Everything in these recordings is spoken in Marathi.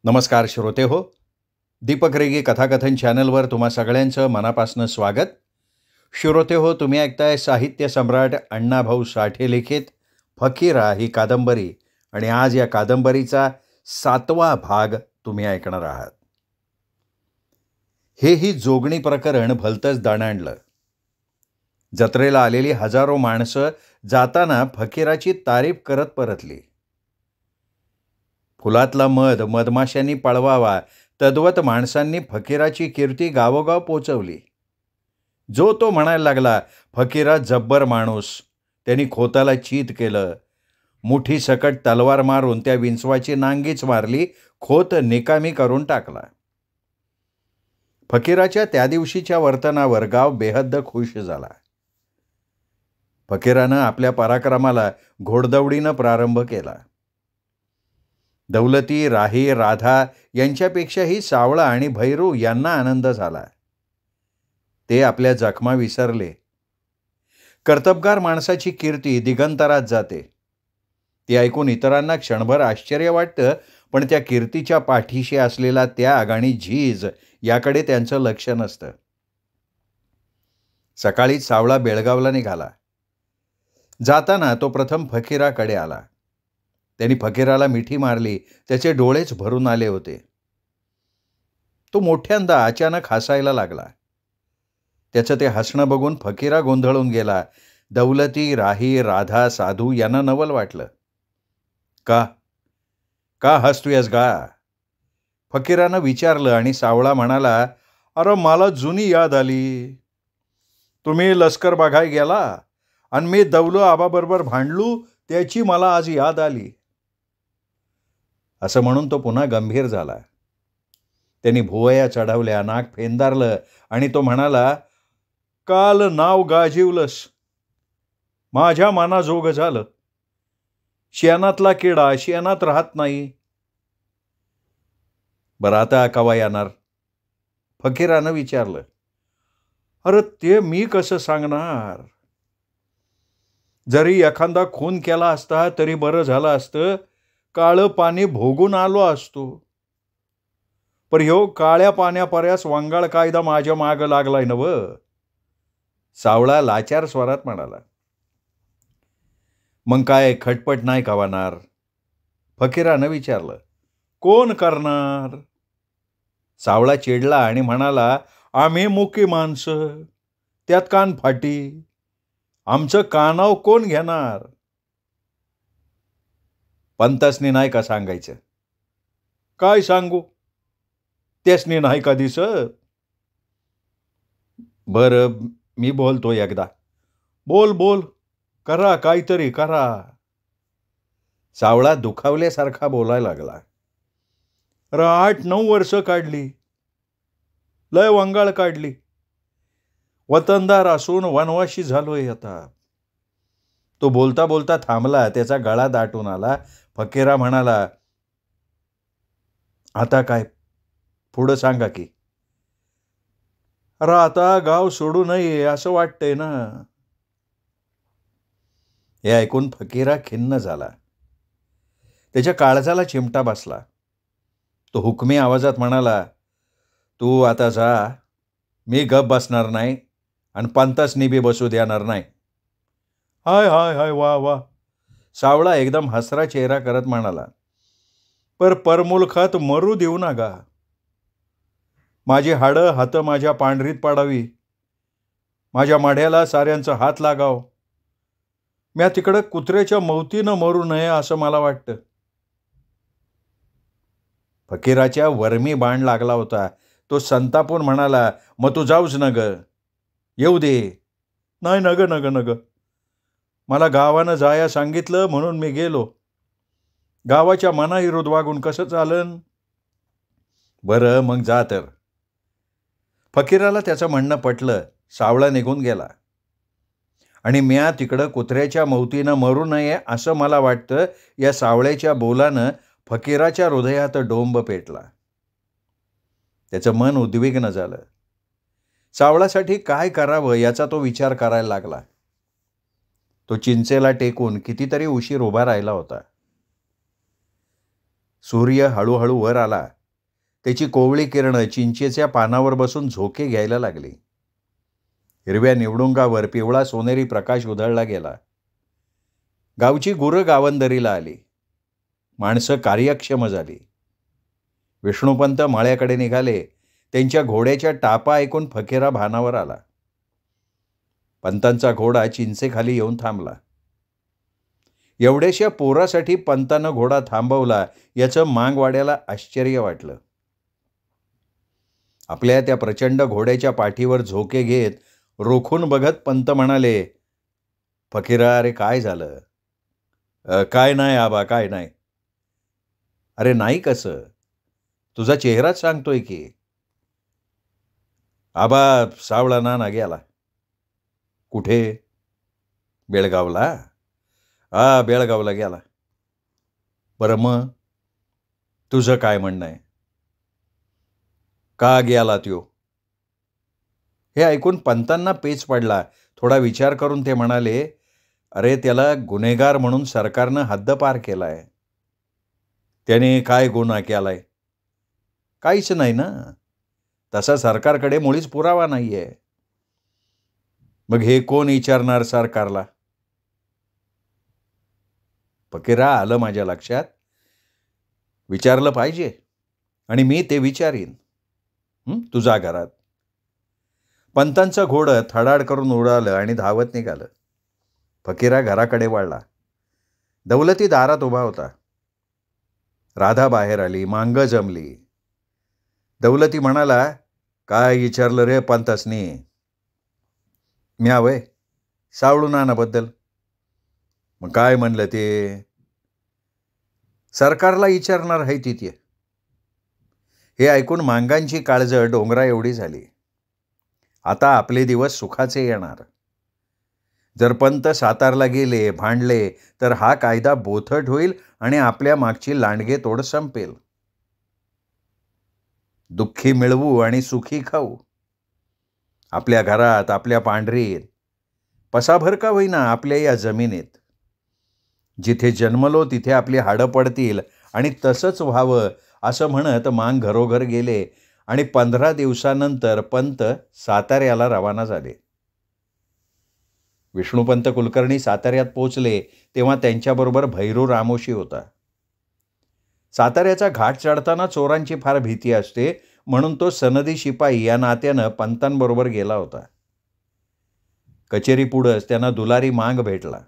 नमस्कार श्रोते हो. दीपक रेगी कथाकथन चॅनलवर तुम्हा सगळ्यांचं मनापासून स्वागत. श्रोते हो, तुम्ही ऐकताय साहित्य सम्राट अण्णाभाऊ साठे लिखित फकीरा ही कादंबरी आणि आज या कादंबरीचा 7वा भाग तुम्ही ऐकणार आहात. हेही जोगणी प्रकरण भलतंच दणाणलं. जत्रेला आलेली हजारो माणसं जाताना फकीराची तारीफ करत परतली. फुलातला मध मधमाशांनी पळवावा तद्वत माणसांनी फकीराची कीर्ती गावोगाव पोचवली. जो तो म्हणायला लागला, फकीरा जब्बर माणूस, त्यांनी खोताला चीत केलं. मुठी सकट तलवार मारून त्या विंचवाची नांगीच मारली, खोत निकामी करून टाकला. फकीराच्या त्या दिवशीच्या वर्तनावर गाव बेहद्द खुश झाला. फकीरानं आपल्या पराक्रमाला घोडदौडीनं प्रारंभ केला. दौलती, राही, राधा यांच्यापेक्षाही सावळा आणि भैरू यांना आनंद झाला. ते आपल्या जखमा विसरले. कर्तबगार माणसाची कीर्ती दिगंतरात जाते. ती ऐकून इतरांना क्षणभर आश्चर्य वाटतं, पण त्या कीर्तीच्या पाठीशी असलेला त्याग आणि झीज याकडे त्यांचं लक्ष नसतं. सकाळी सावळा बेळगावला निघाला. जाताना तो प्रथम फकीराकडे आला. त्यांनी फकीराला मिठी मारली. त्याचे डोळेच भरून आले होते. तो मोठ्यांदा अचानक हसायला लागला. त्याचं ते हसणं बघून फकीरा गोंधळून गेला. दौलती, राही, राधा, साधू यांना नवल वाटलं. का का हसतोयस गा? फकीरानं विचारलं आणि सावळा म्हणाला, अरे मला जुनी याद आली. तुम्ही लष्कर बघाय गेला आणि मी दौलो आबाबरोबर भांडलो, त्याची मला आज याद आली. असं म्हणून तो पुन्हा गंभीर झाला. त्यांनी भुवया चढवल्या, नाक फेंदारलं आणि तो म्हणाला, काल नाव गाजिवलंस, माझ्या मनाजोग झालं. शेणातला किडा शेणात राहत नाही. बरं आता कवा येणार? फकीरानं विचारलं. अरे ते मी कसं सांगणार? जरी एखादा खून केला असता तरी बरं झालं असतं. काळं पाणी भोगून आलो असतो. पर ह्यो काळ्या पाण्यापर्यास वंगाळ कायदा माझ्या माग लागलाय नव. सावळा लाचार स्वरात म्हणाला. मग काय खटपट नाही कवाणार? फकीरानं विचारलं. कोण करणार? सावळा चिडला आणि म्हणाला, आम्ही मुकी माणसं, त्यात कान फाटी. आमचं कानाव कोण घेणार? पंतासनी नाही का सांगायचं? काय सांगू? त्यासनी नाही का दिसत? बरं मी बोलतो एकदा. बोल बोल, करा काहीतरी करा. सावळा दुखावल्यासारखा बोलायला लागला. 8-9 वर्ष काढली, लय वंगाळ काढली. वतनदार असून वनवाशी झालोय आता. तो बोलता बोलता थांबला. त्याचा गळा दाटून आला. फकीरा म्हणाला, आता काय? पुढं सांगा की. अरे आता गाव सोडू नये असं वाटतंय ना. हे ऐकून फकीरा खिन्न झाला. त्याच्या काळजाला चिमटा बसला. तो हुकमी आवाजात म्हणाला, तू आता जा. मी गप बसणार नाही आणि पंतासनी बी बसू देणार नाही. हाय हाय हाय वा वा. सावळा एकदम हसरा चेहरा करत म्हणाला, परमुलखात मरू देऊ नका. माझी हाडं हात माझ्या पांढरीत पाडावी. माझ्या माढ्याला साऱ्यांचा हात लागाव. म्या तिकडं कुत्र्याच्या मौतीनं मरू नये असं मला वाटतं. फकीराच्या वर्मी बाण लागला होता. तो संतापून म्हणाला, मग तू जाऊच न ग. येऊ दे. नाही नग नग नग. मला गावानं जाया सांगितलं म्हणून मी गेलो. गावाच्या मनाविरोध वागून कसं चालन? बरं मग जा तर. फकीराला त्याचं म्हणणं पटलं. सावळा निघून गेला. आणि म्या तिकडं कुत्र्याच्या मौतीनं मरू नये असं मला वाटतं. या सावळ्याच्या बोलानं फकीराच्या हृदयात डोंब पेटला. त्याचं मन उद्विग्न झालं. सावळासाठी काय करावं याचा तो विचार करायला लागला. तो चिंचेला टेकून कितीतरी उशीर उभा राहिला होता. सूर्य हळूहळू वर आला. त्याची कोवळी किरणं चिंचेच्या पानावर बसून झोके घ्यायला लागली. हिरव्या निवडुंगावर पिवळा सोनेरी प्रकाश उधळला गेला. गावची गुरं गावंदरीला आली. माणसं कार्यक्षम झाली. विष्णुपंत माळ्याकडे निघाले. त्यांच्या घोड्याच्या टापा ऐकून फकीरा भानावर आला. पंतांचा घोडा चिंचेखाली येऊन थांबला. एवढ्याशा पोरासाठी पंतानं घोडा थांबवला याचं मांगवाड्याला आश्चर्य वाटलं. आपल्या त्या प्रचंड घोड्याच्या पाठीवर झोके घेत रोखून बघत पंत म्हणाले, फकीरा, अरे काय झालं? काय नाही आबा, काय नाही. अरे नाही कसं? तुझा चेहराच सांगतोय की. आबा सावळा नाना गेला. कुठे? बेळगावला? हा, बेळगावला गेला. बरं मग तुझं काय म्हणणं आहे? का गेला त्यो? हे ऐकून पंतांना पेच पडला. थोडा विचार करून ते म्हणाले, अरे त्याला गुन्हेगार म्हणून सरकारनं हद्दपार केलाय. त्याने काय गुन्हा केलाय? काहीच नाही ना. तसा सरकारकडे मुळीच पुरावा नाहीये. मग हे कोण विचारणार सरकारला? फकीरा, आलं माझ्या लक्षात. विचारलं पाहिजे आणि मी ते विचारीन. तुझ्या घरात. पंतांचं घोडं थडाड करून उडालं आणि धावत निघालं. फकीरा घराकडे वळला. दौलती दारात उभा होता. राधा बाहेर आली. मांग जमली. दौलती म्हणाला, काय विचारलं रे पंतासनी? म्यावय सावळू नानाबद्दल. मग काय म्हणलं ते? सरकारला विचारणार आहे तिथे. हे ऐकून मांगांची काळजळ डोंगरा एवढी झाली. आता आपले दिवस सुखाचे येणार. जर पंत सातारला गेले, भांडले, तर हा कायदा बोथट होईल आणि आपल्या मागची लांडगे तोड संपेल. दुःखी मिळवू आणि सुखी खाऊ. आपल्या घरात, आपल्या पांढरीत, पसाभर का होईना आपल्या या जमिनीत. जिथे जन्मलो तिथे आपली हाडं पडतील आणि तसंच व्हावं असं म्हणत मांग घरोघर गेले आणि 15 दिवसानंतर पंत साताऱ्याला रवाना झाले. विष्णुपंत कुलकर्णी साताऱ्यात पोचले तेव्हा त्यांच्याबरोबर भैरू रामोशी होता. साताऱ्याचा घाट चढताना चोरांची फार भीती असते, म्हणून तो सनदी शिपाई या नात्यानं पंतांबरोबर गेला होता. कचेरीपुढंच त्यांना दुलारी मांग भेटला.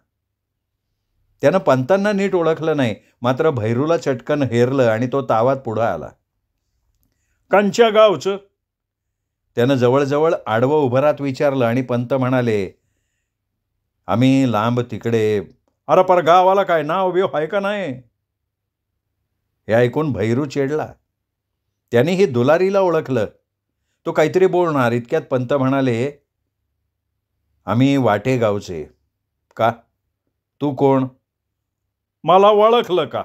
त्यानं पंतांना नीट ओळखलं नाही, मात्र भैरूला चटकन हेरलं आणि तो तावात पुढं आला. कांच्या गावचं? त्यानं जवळजवळ आडवं उभं राहत विचारलं आणि पंत म्हणाले, आम्ही लांब तिकडे. अरे पर गावाला काय नाव बिव आहे का नाही? हे ऐकून भैरू चिडला. त्याने ही दुलारीला ओळखलं. तो काहीतरी बोलणार इतक्यात पंत म्हणाले, आम्ही वाटे गावचे. का? तू कोण? मला ओळखलं का?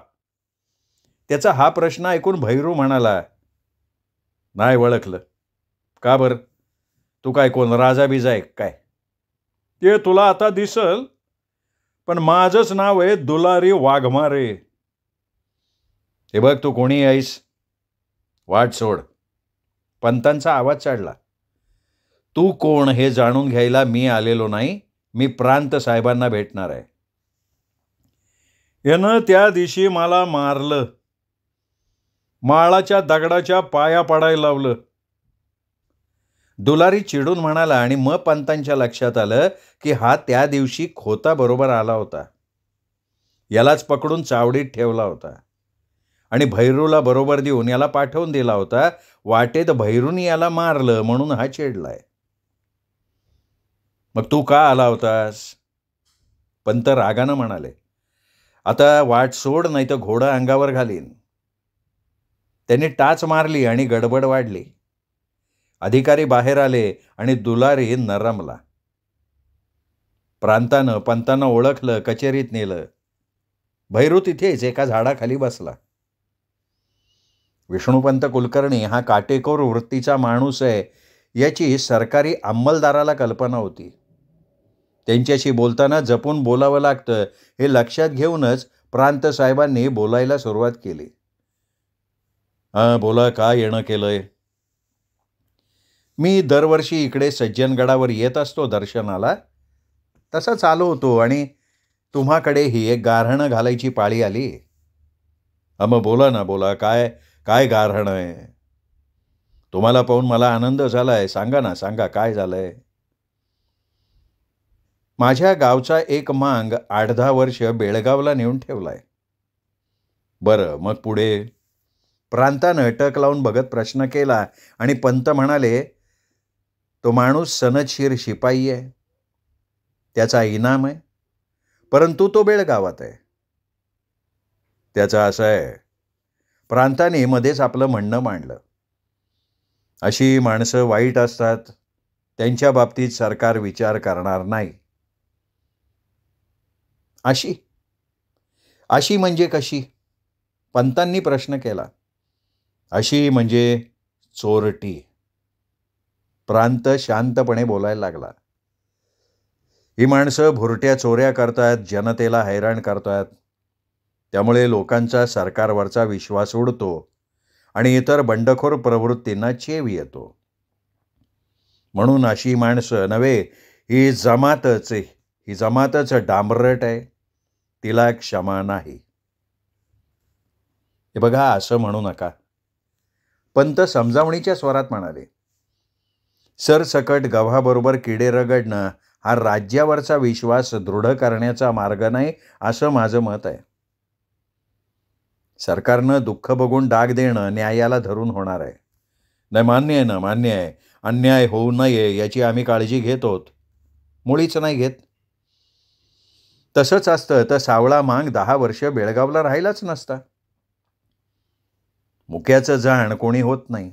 त्याचा हा प्रश्न ऐकून भैरू म्हणाला, नाही ओळखलं. का बरं? तू काय कोण राजा बिजा आहे काय? ते तुला आता दिसल, पण माझंच नाव आहे दुलारी वाघमारे. हे बघ, तू कोणी आहेस? वाट सोड. पंतांचा आवाज चढला. तू कोण हे जाणून घ्यायला मी आलेलो नाही. मी प्रांत साहेबांना भेटणार आहे. यानं त्या दिवशी मला मारलं. माळाच्या दगडाच्या पाया पडायला लावलं. दुलारी चिडून म्हणाला आणि मग पंतांच्या लक्षात आलं की हा त्या दिवशी खोता बरोबर आला होता. यालाच पकडून चावडीत ठेवला होता आणि भैरूला बरोबर देऊन याला पाठवून दिला होता. वाटेत भैरूने याला मारलं म्हणून हा चिडलाय. मग तू का आला होतास? पंत रागानं म्हणाले, आता वाट सोड, नाही तर घोडा अंगावर घालीन. त्यांनी टाच मारली आणि गडबड वाढली. अधिकारी बाहेर आले आणि दुलारी नरमला. प्रांतानं पंतांना ओळखलं, कचेरीत नेलं. भैरू तिथेच एका झाडाखाली बसला. विष्णुपंत कुलकर्णी हा काटेकोर वृत्तीचा माणूस आहे याची सरकारी अंमलदाराला कल्पना होती. त्यांच्याशी बोलताना जपून बोलावं लागतं हे लक्षात घेऊनच प्रांत साहेबांनी बोलायला सुरुवात केली. हां, बोला, काय येणं केलंय? मी दरवर्षी इकडे सज्जनगडावर येत असतो दर्शनाला. तसाच आलो होतो आणि तुम्हाकडेही एक गाऱ्हाणं घालायची पाळी आली. मग बोला ना, बोला. काय काय गाऱ्हाणं आहे? तुम्हाला पाहून मला आनंद झालाय. सांगा ना, सांगा काय झालंय? माझ्या गावचा एक मांग 8-10 वर्ष बेळगावला नेऊन ठेवलाय. बरं, मग पुढे? प्रांतानं टक लावून बघत प्रश्न केला आणि पंत म्हणाले, तो माणूस सनदशीर शिपाई आहे. त्याचा इनाम आहे. परंतु तो बेळगावात आहे. त्याचं असं आहे. प्रांताने मध्येच आपलं म्हणणं मांडलं. अशी माणसं वाईट असतात. त्यांच्या बाबतीत सरकार विचार करणार नाही. अशी अशी म्हणजे कशी? पंतांनी प्रश्न केला. अशी म्हणजे चोरटी. प्रांत शांतपणे बोलायला लागला. ही माणसं भुरट्या चोऱ्या करतात, जनतेला हैराण करतात. त्यामुळे लोकांचा सरकारवरचा विश्वास उडतो आणि इतर बंडखोर प्रवृत्तींना चेव येतो. म्हणून अशी माणसं नव्हे, ही जमातच डांबरट आहे. तिला क्षमा नाही. हे बघा, असं म्हणू नका. पंत समजावणीच्या स्वरात म्हणाले. सरसकट गव्हाबरोबर किडे रगडणं हा राज्यावरचा विश्वास दृढ करण्याचा मार्ग नाही, असं माझं मत आहे. सरकारनं दुःख बघून डाग देणं न्यायाला धरून होणार आहे. नाही, मान्य आहे ना, मान्य आहे. अन्याय होऊ नये याची आम्ही काळजी घेत आहोत. मुळीच नाही घेत. तसंच असतं तर सावळा मांग 10 वर्ष बेळगावला राहिलाच नसता. मुक्याचं जाण कोणी होत नाही.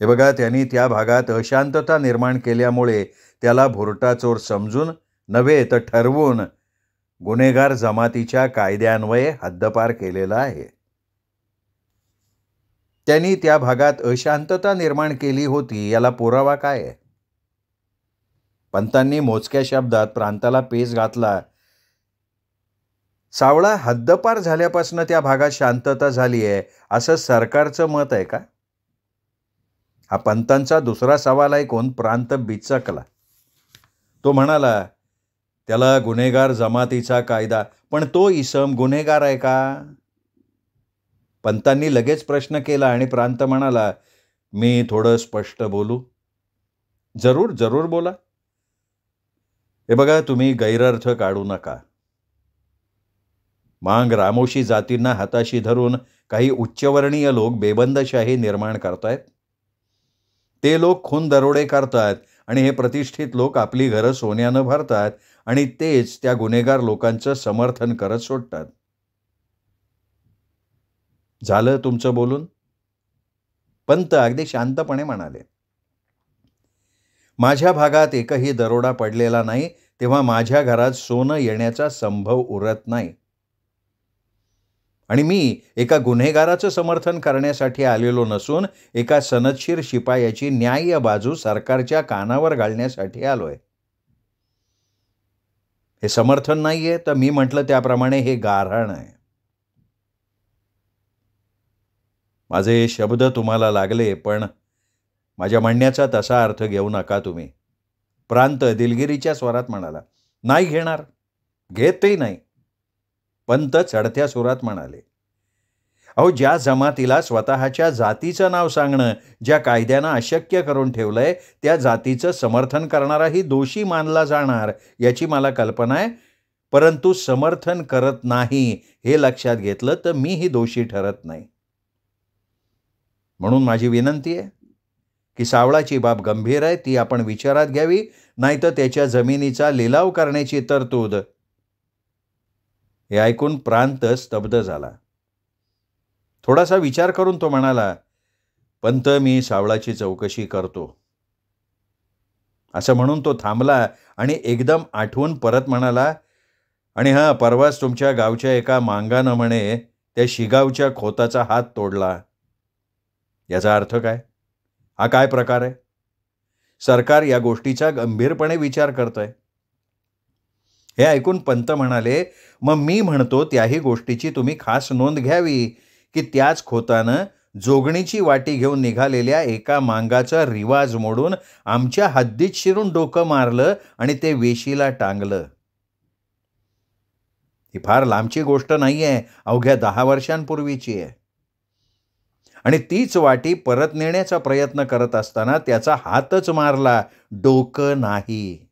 हे बघा, त्यांनी त्या भागात अशांतता निर्माण केल्यामुळे त्याला भुरटा चोर समजून नव्हे तर ठरवून गुन्हेगार जमातीच्या कायद्यान्वये हद्दपार केलेला आहे. त्यांनी त्या भागात अशांतता निर्माण केली होती, याला पुरावा काय आहे? पंतांनी मोजक्या शब्दात प्रांताला पेच घातला. सावळा हद्दपार झाल्यापासून त्या भागात शांतता झाली आहे, असं सरकारचं मत आहे का? हा पंतांचा दुसरा सवाल ऐकून प्रांत बिचकला. तो म्हणाला, त्याला गुन्हेगार जमातीचा कायदा, पण तो इसम गुन्हेगार आहे का? पंतांनी लगेच प्रश्न केला आणि प्रांत म्हणाला, मी थोडं स्पष्ट बोलू? जरूर जरूर बोला. हे बघा, तुम्ही गैरअर्थ काढू नका. मांग रामोशी जातींना हाताशी धरून काही उच्चवर्णीय लोक बेबंदशाही निर्माण करतायत. ते लोक खून दरोडे करतात आणि हे प्रतिष्ठित लोक आपली घरं सोन्यानं भरतात आणि तेच त्या गुन्हेगार लोकांचं समर्थन करत सोडतात. झालं तुमचं बोलून? पंत अगदी शांतपणे म्हणाले. माझ्या भागात एकही दरोडा पडलेला नाही, तेव्हा माझ्या घरात सोनं येण्याचा संभव उरत नाही. आणि मी एका गुन्हेगाराचं समर्थन करण्यासाठी आलेलो नसून एका सनदशीर शिपायाची न्याय्य बाजू सरकारच्या कानावर घालण्यासाठी आलोय. हे समर्थन नाहीये तर मी म्हटलं त्याप्रमाणे हे गाऱ्हाण आहे. माझे शब्द तुम्हाला लागले, पण माझ्या म्हणण्याचा तसा अर्थ घेऊ नका तुम्ही. प्रांत दिलगिरीच्या स्वरात म्हणाला. नाही घेणार, घेतही नाही. पंत चढत्या सुरात म्हणाले. अहो, ज्या जमातीला स्वतःच्या जातीचं नाव सांगणं ज्या कायद्यानं अशक्य करून ठेवलंय, त्या जातीचं समर्थन करणाराही दोषी मानला जाणार याची मला कल्पना आहे. परंतु समर्थन करत नाही हे लक्षात घेतलं तर मीही दोषी ठरत नाही. म्हणून माझी विनंती आहे की सावळाची बाब गंभीर आहे, ती आपण विचारात घ्यावी, नाहीतर त्याच्या जमिनीचा लिलाव करण्याची तरतूद. हे ऐकून प्रांत स्तब्ध झाला. थोडासा विचार करून तो म्हणाला, पंत, मी सावळाची चौकशी करतो. असं म्हणून तो थांबला आणि एकदम आठवून परत म्हणाला, आणि हां, परवाच तुमच्या गावच्या एका मांगानं म्हणे त्या शिगावच्या खोताचा हात तोडला. याचा अर्थ काय? हा काय प्रकार आहे? सरकार या गोष्टीचा गंभीरपणे विचार करतंय. हे ऐकून पंत म्हणाले, मग मी म्हणतो त्याही गोष्टीची तुम्ही खास नोंद घ्यावी की त्याच खोतानं जोगणीची वाटी घेऊन निघालेल्या एका मांगाचा रिवाज मोडून आमच्या हद्दीत शिरून डोकं मारलं आणि ते वेशीला टांगलं. ही फार लांबची गोष्ट नाहीये, अवघ्या 10 वर्षांपूर्वीची आहे. आणि तीच वाटी परत नेण्याचा प्रयत्न करत असताना त्याचा हातच मारला, डोकं नाही.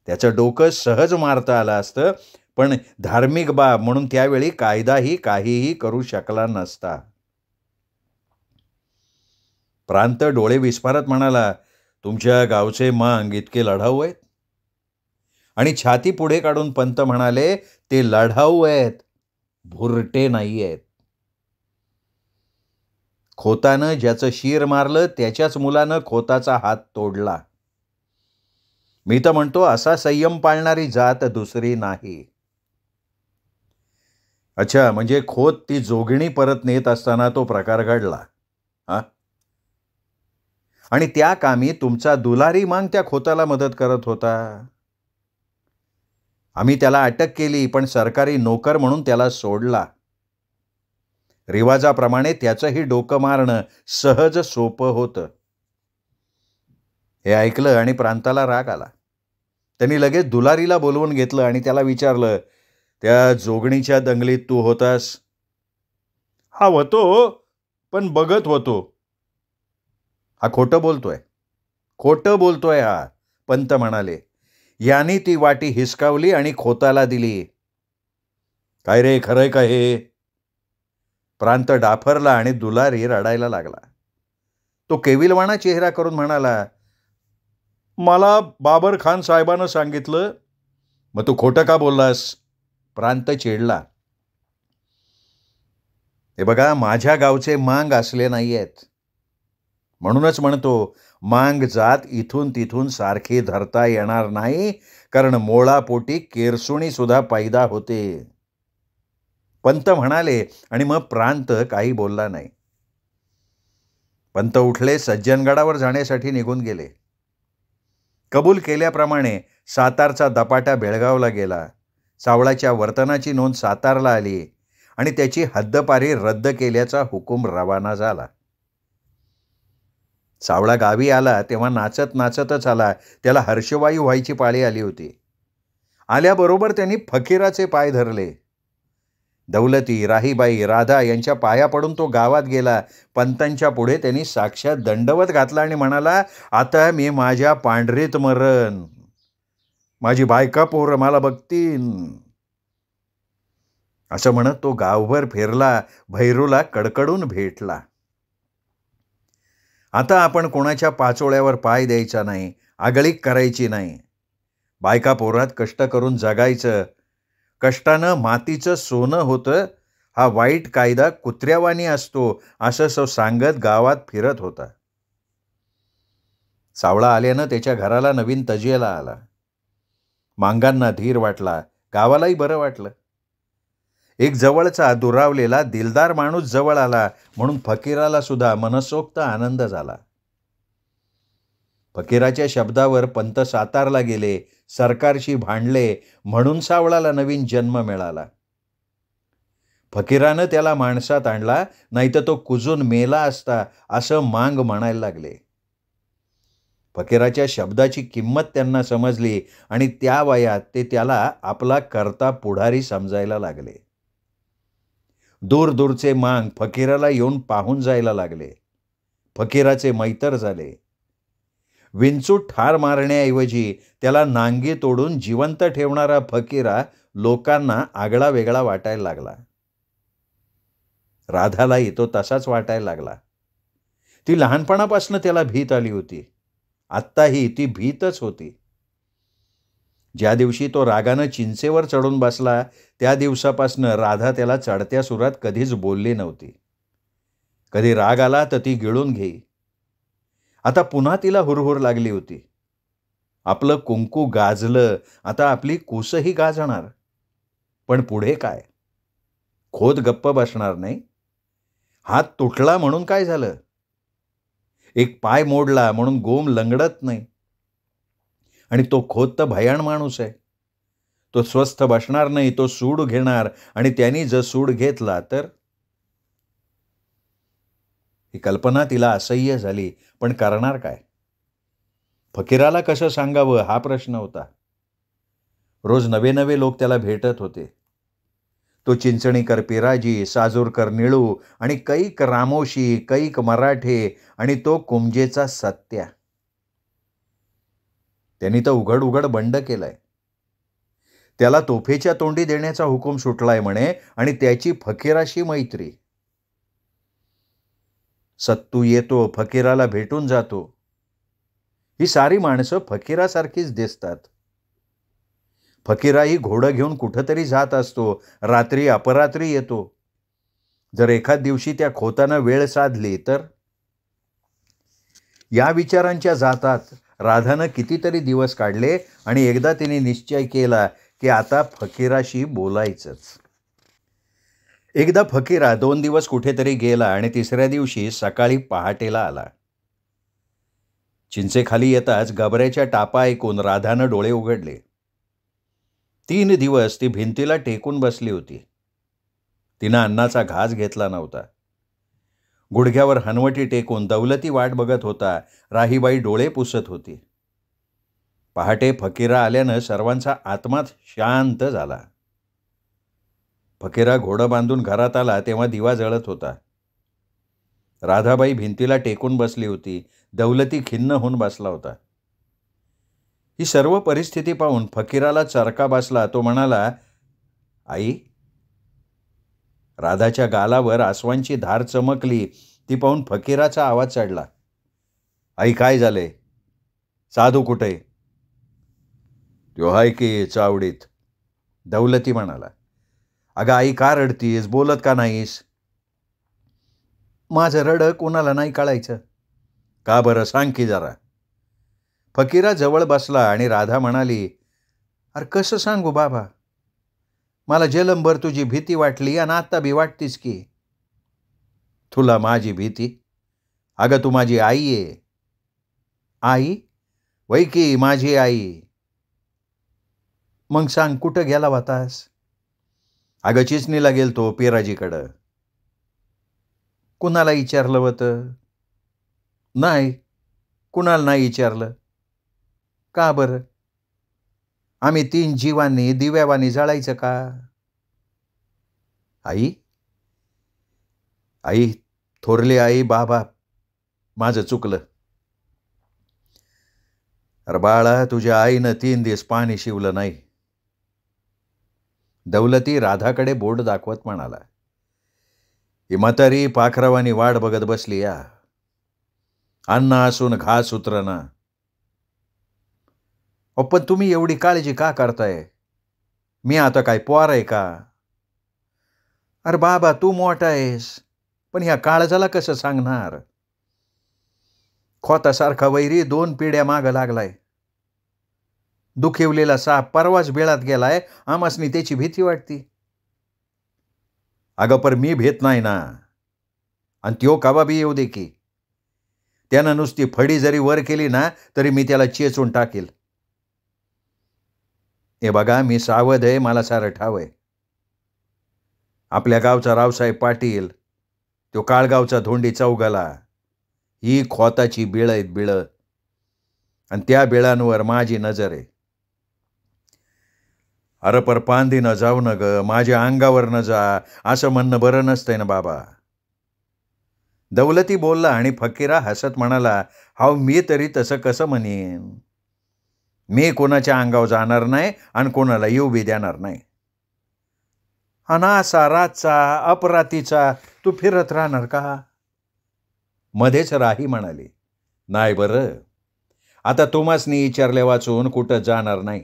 त्याचं डोकं सहज मारता आलं असतं, पण धार्मिक बाब म्हणून त्यावेळी कायदाही काहीही करू शकला नसता. प्रांत डोळे विस्फारत म्हणाला, तुमच्या गावचे मांग इतके लढाऊ आहेत? आणि छाती पुढे काढून पंत म्हणाले, ते लढाऊ आहेत, भुरटे नाही आहेत. खोतानं ज्याचं शीर मारलं त्याच्याच मुलानं खोताचा हात तोडला. मी तर म्हणतो असा संयम पाळणारी जात दुसरी नाही. अच्छा, म्हणजे खोत ती जोगिणी परत नेत असताना तो प्रकार घडला. हा, आणि त्या कामी तुमचा दुलारी मांग त्या खोताला मदत करत होता. आम्ही त्याला अटक केली, पण सरकारी नोकर म्हणून त्याला सोडला. रिवाजाप्रमाणे त्याचंही डोकं मारणं सहज सोपं होतं. हे ऐकलं आणि प्रांताला राग आला. त्यांनी लगेच दुलारीला बोलवून घेतलं आणि त्याला विचारलं, त्या जोगणीच्या दंगलीत तू होतास? हा, होतो, पण बघत होतो. हा खोटं बोलतोय, खोटं बोलतोय हा, पंत म्हणाले. यांनी ती वाटी हिसकावली आणि खोताला दिली. काय रे, खरंय का हे? प्रांत डाफरला आणि दुलारी रडायला लागला. तो केविलवाणा चेहरा करून म्हणाला, मला बाबर खान साहेबानं सांगितलं. मग तू खोटं का बोललास? प्रांत चिडला. हे बघा, माझ्या गावचे मांग असले नाही आहेत. म्हणूनच म्हणतो, मांग जात इथून तिथून सारखी धरता येणार नाही, कारण मोळापोटी केरसुणी सुद्धा पैदा होते. पंत म्हणाले आणि मग प्रांत काही बोलला नाही. पंत उठले, सज्जनगडावर जाण्यासाठी निघून गेले. कबूल केल्याप्रमाणे सातारचा दपाटा बेळगावला गेला. सावळाच्या वर्तनाची नोंद सातारला आली आणि त्याची हद्दपारी रद्द केल्याचा हुकूम रवाना झाला. सावळा गावी आला तेव्हा नाचत नाचतच आला. त्याला हर्षवायू व्हायची पाळी आली होती. आल्याबरोबर त्यांनी फकीराचे पाय धरले. दौलती, राहीबाई, राधा यांच्या पाया पडून तो गावात गेला. पंतांच्या पुढे त्यांनी साक्षात दंडवत घातला आणि म्हणाला, आता मी माझ्या पांढरीत मरण, माझी बायका पोरं मला बघतीन. असं म्हणत तो गावभर फिरला, भैरूला कडकडून भेटला. आता आपण कोणाच्या पाचोळ्यावर पाय द्यायचा नाही, आगळीक करायची नाही. बायका पोरात कष्ट करून जगायचं. कष्टानं मातीचं सोनं होतं, हा वाईट कायदा कुत्र्यावानी असतो, असं तो सांगत गावात फिरत होता. सावळा आल्यानं त्याच्या घराला नवीन तजेला आला. मांगांना धीर वाटला, गावालाही बरं वाटलं. एक जवळचा दुरावलेला दिलदार माणूस जवळ आला म्हणून फकीराला सुद्धा मनसोक्त आनंद झाला. फकीराच्या शब्दावर पंत सातारला गेले, सरकारशी भांडले, म्हणून सावळाला नवीन जन्म मिळाला. फकीरानं त्याला माणसात आणला, नाहीतर तो कुजून मेला असता, असं मांग म्हणायला लागले. फकीराच्या शब्दाची किंमत त्यांना समजली आणि त्या वयात ते त्याला आपला करता पुढारी समजायला लागले. दूर दूरचे मांग फकीराला येऊन पाहून जायला लागले. फकीराचे मैतर झाले. विंचू ठार मारण्याऐवजी त्याला नांगी तोडून जिवंत ठेवणारा फकीरा लोकांना आगळा वेगळा वाटायला लागला. राधालाही तो तसाच वाटायला लागला. ती लहानपणापासून त्याला भीत आली होती. आत्ताही ती भीतच होती. ज्या दिवशी तो रागानं चिंचेवर चढून बसला त्या दिवसापासून राधा त्याला चढत्या सुरात कधीच बोलली नव्हती. कधी राग आला तर ती गिळून घेई. आता पुन्हा तिला हुरहुर लागली होती. आपलं कुंकू गाजलं, आता आपली कुसही गाजणार. पण पुढे काय? खोत गप्प बसणार नाही. हात तुटला म्हणून काय झालं? एक पाय मोडला म्हणून गोम लंगडत नाही. आणि तो खोत तर भयाण माणूस आहे. तो स्वस्थ बसणार नाही, तो सूड घेणार आणि त्यांनी जर सूड घेतला तर. ही कल्पना तिला असह्य झाली, पण करणार काय? फकीराला कसं सांगावं हा प्रश्न होता. रोज नवे नवे लोक त्याला भेटत होते. तो चिंचणीकर पिराजी, साजूरकर निळू आणि कैक रामोशी, कैक मराठे आणि तो कुमजेचा सत्या. त्यांनी तर उघड उघड बंड केलाय. त्याला तोफेच्या तोंडी देण्याचा हुकूम सुटलाय म्हणे आणि त्याची फकीराशी मैत्री. सत्तू येतो, फकीराला भेटून जातो. ही सारी माणसं फकीरासारखीच दिसतात. फकीराही घोडं घेऊन कुठंतरी जात असतो, रात्री अपरात्री येतो. जर एखाद दिवशी त्या खोतानं वेळ साधली तर. या विचारांच्या जातात राधानं कितीतरी दिवस काढले आणि एकदा तिने निश्चय केला की आता फकीराशी बोलायचंच. एकदा फकीरा 2 दिवस कुठेतरी गेला आणि तिसऱ्या दिवशी सकाळी पहाटेला आला. चिंचेखाली येताच गबऱ्याच्या टापा ऐकून राधानं डोळे उघडले. 3 दिवस ती भिंतीला टेकून बसली होती. तिनं अन्नाचा घास घेतला नव्हता. गुडघ्यावर हनवटी टेकून दौलती वाट बघत होता. राहीबाई डोळे पुसत होती. पहाटे फकीरा आल्यानं सर्वांचा आत्मा शांत झाला. फकीरा घोडं बांधून घरात आला तेव्हा दिवा जळत होता. राधाबाई भिंतीला टेकून बसली होती. दौलती खिन्न होऊन बसला होता. ही सर्व परिस्थिती पाहून फकीराला चरका बसला. तो म्हणाला, आई. राधाच्या गालावर आसवांची धार चमकली. ती पाहून फकीराचा आवाज चढला. आई, काय झाले? साधू कुठे? त्यो हाय की चावडीत. दौलती म्हणाला. अगं आई, का रडतीस? बोलत का नाहीस? माझं रड कोणाला नाही कळायचं. का बरं, सांग की जरा. फकीरा जवळ बसला आणि राधा म्हणाली, अरे कसं सांगू बाबा, मला जलंभर तुझी भीती वाटली आणि आता बी वाटतीस की. तुला माझी भीती? अगं तू माझी आई आहे. आई? वै की माझी आई. मग सांग कुठं गेला होतास? अगं चिचणीला गेलतो पिराजीकडं. कुणाला विचारलं होतं? नाही, कुणाला नाही विचारलं. का बरं? आम्ही 3 जीवांनी दिव्यावानी जळायचं का? आई. आई, थोरली आई, बाबा, माझं चुकलं. अरे बाळा, तुझ्या आईनं 3 दिवस पाणी शिवलं नाही. दौलती राधाकडे बोट दाखवत म्हणाला, ही म्हातारी पाखरावानी वाट बघत बसली या. अन्न असून घास उतरना. पण तुम्ही एवढी काळजी का करताय? मी आता काय पोर आहे का? अरे बाबा, तू मोठा आहेस, पण ह्या काळजाला कसं सांगणार? खोतासारखा वैरी 2 पिढ्या मागं लागलाय. दुखिवलेला साप परवाच बिळात गेलाय. आमासनी त्याची भीती वाटती. अगं पर मी भेत नाही ना. आणि त्यो कवा बी येऊ दे की. त्यानं नुसती फडी जरी वर केली ना तरी मी त्याला चेचून टाकेल. हे बघा, मी सावध आहे, मला सारं ठाव आहे. आपल्या गावचा रावसाहेब पाटील, तो काळगावचा धोंडी चौगाला, ही खोताची बिळं आहेत, बिळं. आणि त्या बिळांवर माझी नजर आहे. अरे पर पांदीनं जाऊ न ग, माझ्या अंगावर न जा, असं म्हणणं बरं नसतंय ना बाबा. दौलती बोलला आणि फकीरा हसत म्हणाला, हाव मी तरी तसं कसं म्हणेन? मी कोणाच्या अंगावर जाणार नाही आणि कोणाला येऊ बी देणार नाही. अनासा रातचा अपरातीचा तू फिरत राहणार का? मध्येच राही म्हणाली, नाही बरं, आता तुम्हासनी विचारले वाचून कुठं जाणार नाही.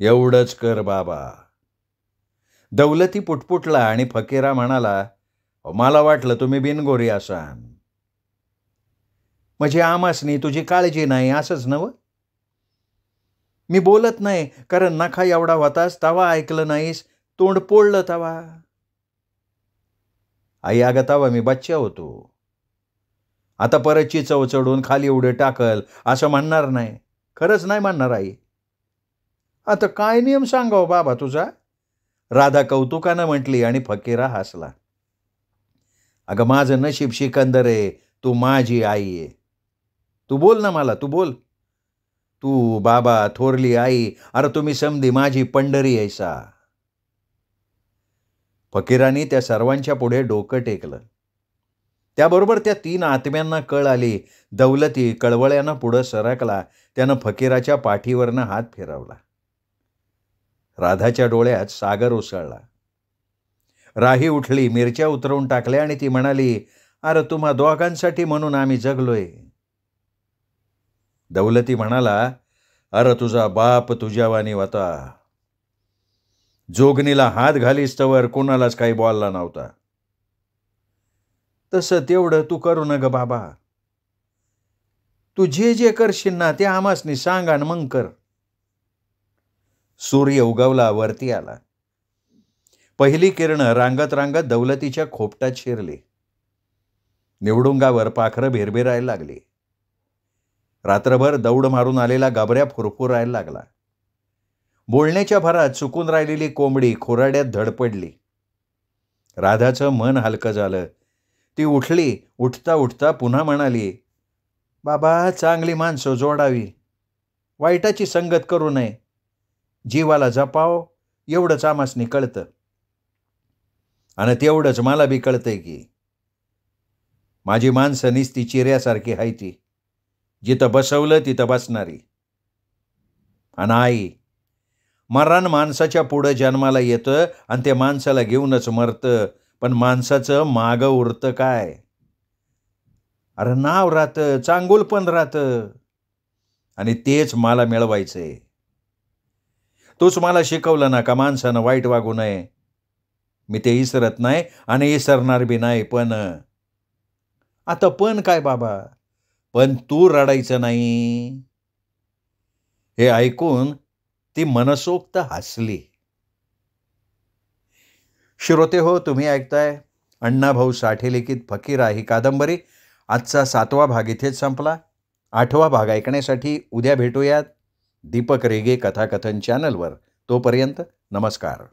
एवढंच कर बाबा. दौलती पुटपुटला आणि फकीरा म्हणाला, मला वाटलं तुम्ही बिनगोरी असाल. म्हणजे आमासनी तुझी काळजी नाही असंच नवं? मी बोलत नाही कारण नखा एवढा होतास तवा ऐकलं नाहीस, तोंड पोळलं तवा. आई, अगं तवा मी बच्चा होतो. आता परतची चव चढून खाली उडे टाकल असं म्हणणार नाही. खरंच नाही म्हणणार आई. आता काय नियम सांगाव बाबा तुझा? राधा कौतुकानं म्हटली आणि फकीरा हसला. अगं माझं नशीब सिकंदर आहे, तू माझी आई आहे. तू बोल ना मला, तू बोल. तू बाबा, थोरली आई, अरे तुम्ही समधी माझी पंढरी ऐसा. फकीरांनी त्या सर्वांच्या पुढे डोकं टेकलं. त्याबरोबर त्या 3 आत्म्यांना कळ आली. दौलती कळवळ्यानं पुढं सरकला. त्यानं फकीराच्या पाठीवरनं हात फिरवला. राधाच्या डोळ्यात सागर उसळला. राही उठली, मिरच्या उतरवून टाकल्या आणि ती म्हणाली, अरे तुम्हा दोघांसाठी म्हणून आम्ही जगलोय. दौलती म्हणाला, अरे तुझा बाप तुझ्यावानी होता. जोगणीला हात घालीस्तवर कोणालाच काही बोलला नव्हता. तसं तेवढं तू करू न ग बाबा. तू जे जे करशील ना ते आमासनी सांगा न मग कर. सूर्य उगवला, वरती आला. पहिली किरणं रांगत रांगत दौलतीच्या खोपटात शिरली. निवडुंगावर पाखरं भिरभिरायला लागली. रात्रभर दौड मारून आलेला गाबऱ्या फुरफुरायला लागला. बोलण्याच्या भरात चुकून राहिलेली कोंबडी खोराड्यात धडपडली. राधाचं मन हलकं झालं. ती उठली. उठता उठता पुन्हा म्हणाली, बाबा चांगली माणसं जोडावी, वाईटाची संगत करू नये, जीवाला जपाव एवढंच आमासनी कळतं. आणि तेवढंच मला बी कळतंय की माझी माणसं निस्ती चिऱ्यासारखी हाय ती, जिथं बसवलं तिथं बसणारी. आणि आई, मरण माणसाच्या पुढं जन्माला येतं आणि ते माणसाला घेऊनच मरतं, पण माणसाचं मागं उरतं काय? अरे नाव राहतं, चांगुल पण राहतं, आणि तेच मला मिळवायचंय. तूच मला शिकवलं ना का माणसानं वाईट वागू नये. मी ते इसरत नाही आणि इसरणार बी नाही. पण आता पण काय बाबा? पण तू रडायचं नाही. हे ऐकून ती मनसोक्त हसली. श्रोते हो, तुम्ही ऐकताय अण्णाभाऊ साठे लिखित फकीरा ही कादंबरी. आजचा 7वा भाग इथेच संपला. 8वा भाग ऐकण्यासाठी उद्या भेटूयात दीपक रेगे कथाकथन चॅनलवर. तोपर्यंत नमस्कार.